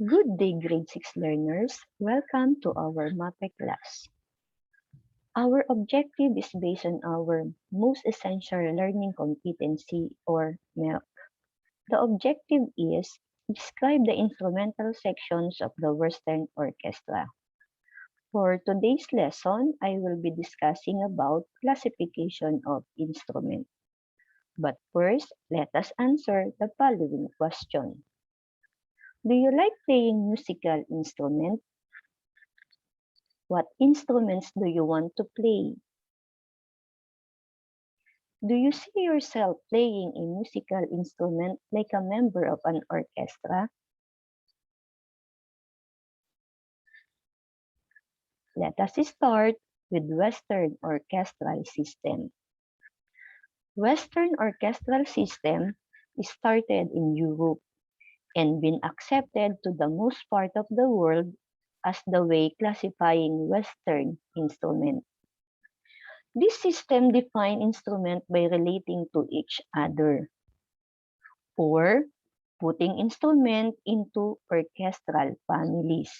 Good day, grade 6 learners. Welcome to our MAPE class. Our objective is based on our most essential learning competency or MELC. The objective is describe the instrumental sections of the Western orchestra. For today's lesson, I will be discussing about classification of instruments. But first, let us answer the following question. Do you like playing musical instruments? What instruments do you want to play? Do you see yourself playing a musical instrument like a member of an orchestra? Let us start with Western orchestral system. Western orchestral system started in Europe and been accepted to the most part of the world as the way classifying Western instruments. This system defines instruments by relating to each other, or putting instruments into orchestral families.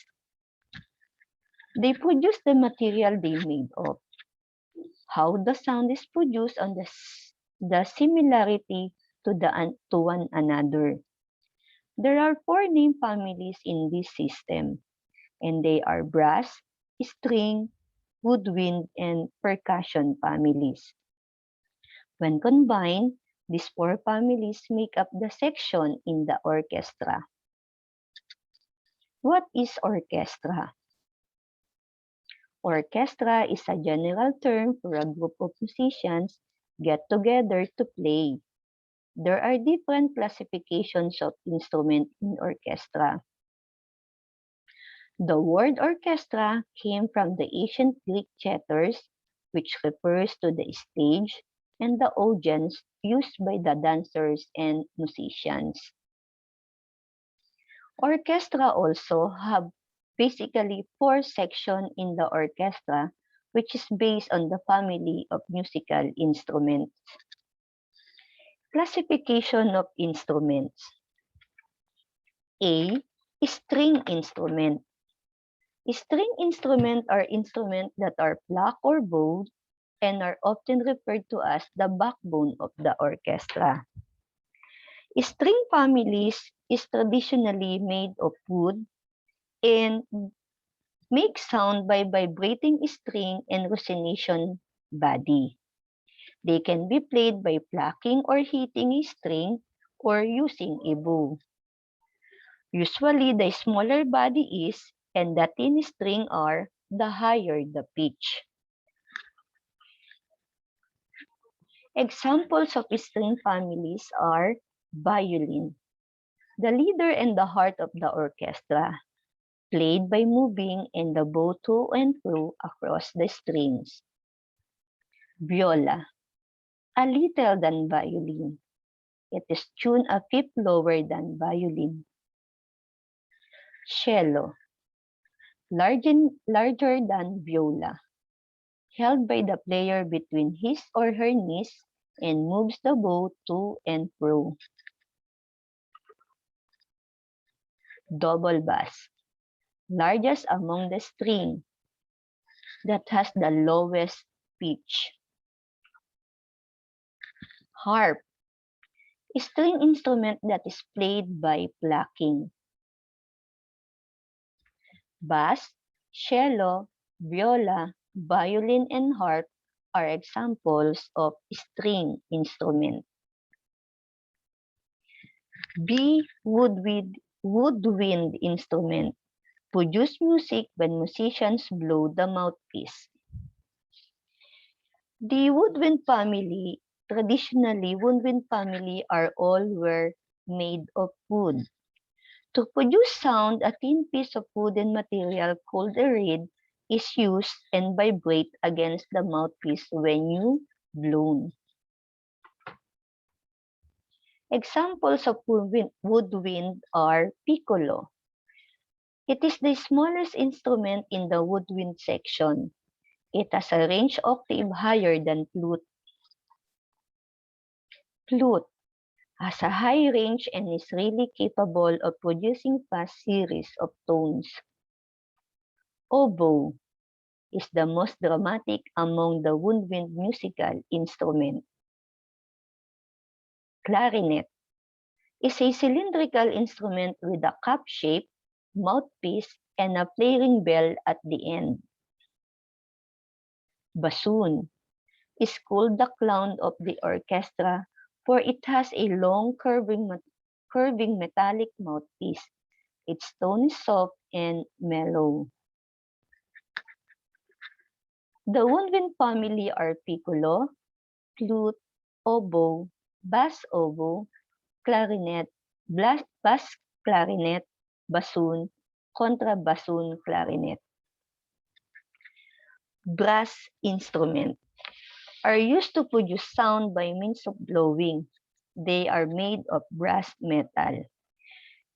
They produce the material they made of. How the sound is produced on the similarity to one another. There are 4 name families in this system, and they are brass, string, woodwind, and percussion families. When combined, these 4 families make up the section in the orchestra. What is orchestra? Orchestra is a general term for a group of musicians get together to play. There are different classifications of instruments in orchestra. The word orchestra came from the ancient Greek theaters, which refers to the stage and the audience used by the dancers and musicians. Orchestra also have basically 4 sections in the orchestra, which is based on the family of musical instruments. Classification of instruments. A. String instrument. String instruments are instruments that are plucked or bowed and are often referred to as the backbone of the orchestra. String families is traditionally made of wood and make sound by vibrating string and resonation body. They can be played by plucking or hitting a string or using a bow. Usually, the smaller body is and the thin string are, the higher the pitch. Examples of string families are violin, the leader and the heart of the orchestra, played by moving and the bow to and fro across the strings. Viola, a little than violin. It is tuned a fifth lower than violin. Cello, larger than viola, held by the player between his or her knees and moves the bow to and fro. Double bass, largest among the string, that has the lowest pitch. Harp, a string instrument that is played by plucking. Bass, cello, viola, violin, and harp are examples of string instruments. B. Woodwind instrument. Produce music when musicians blow the mouthpiece. The woodwind family, traditionally woodwind family are all were made of wood. To produce sound, a thin piece of wooden material called a reed is used and vibrate against the mouthpiece when you blow. Examples of woodwind are piccolo. It is the smallest instrument in the woodwind section. It has a range octave higher than flute. Flute has a high range and is really capable of producing fast series of tones. Oboe is the most dramatic among the woodwind musical instruments. Clarinet is a cylindrical instrument with a cup-shaped mouthpiece and a flaring bell at the end. Bassoon is called the clown of the orchestra, for it has a long curving metallic mouthpiece. Its tone is soft and mellow. The woodwind family are piccolo, flute, oboe, bass oboe, clarinet, bass clarinet, bassoon, contrabassoon clarinet. Brass instruments are used to produce sound by means of blowing. They are made of brass metal.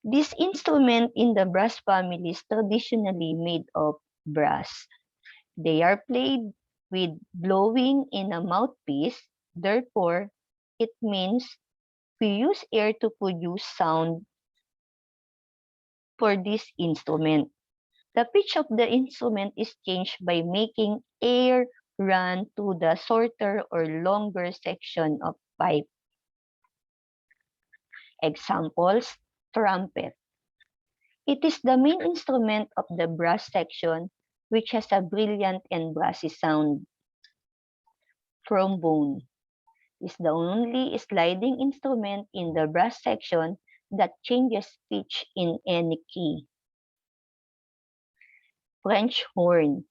This instrument in the brass family is traditionally made of brass. They are played with blowing in a mouthpiece. Therefore, it means we use air to produce sound for this instrument. The pitch of the instrument is changed by making air run to the shorter or longer section of pipe. Examples: trumpet. It is the main instrument of the brass section, which has a brilliant and brassy sound. Trombone is the only sliding instrument in the brass section that changes pitch in any key. French horn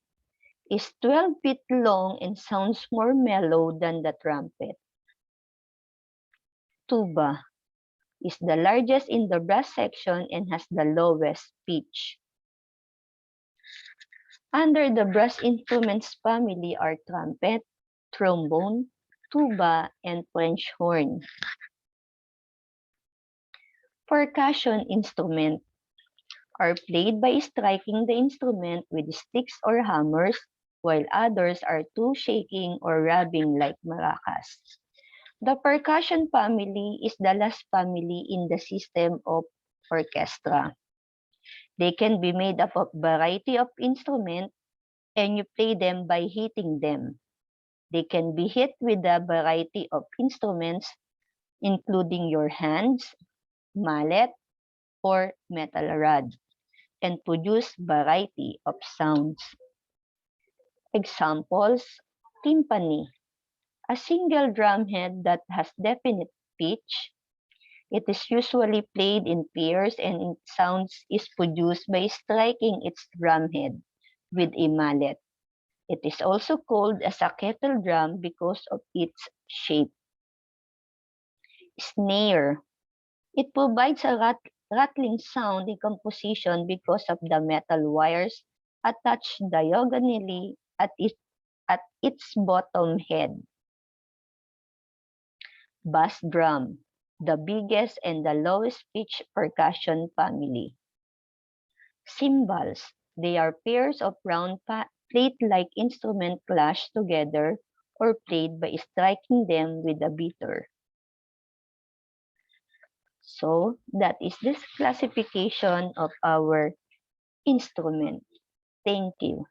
is 12 feet long and sounds more mellow than the trumpet. Tuba is the largest in the brass section and has the lowest pitch. Under the brass instruments family are trumpet, trombone, tuba, and French horn. Percussion instruments are played by striking the instrument with sticks or hammers, while others are through shaking or rubbing like maracas. The percussion family is the last family in the system of orchestra. They can be made up of a variety of instruments, and you play them by hitting them. They can be hit with a variety of instruments, including your hands, mallet, or metal rod, and produce variety of sounds. Examples: timpani, a single drum head that has definite pitch. It is usually played in pairs and its sounds is produced by striking its drum head with a mallet. It is also called as a kettle drum because of its shape. Snare. It provides a rattling sound in composition because of the metal wires attached diagonally at its bottom head. Bass drum, the biggest and the lowest pitch percussion family. Cymbals. They are pairs of round plate-like instruments clashed together or played by striking them with a beater. So, that is this classification of our instrument. Thank you.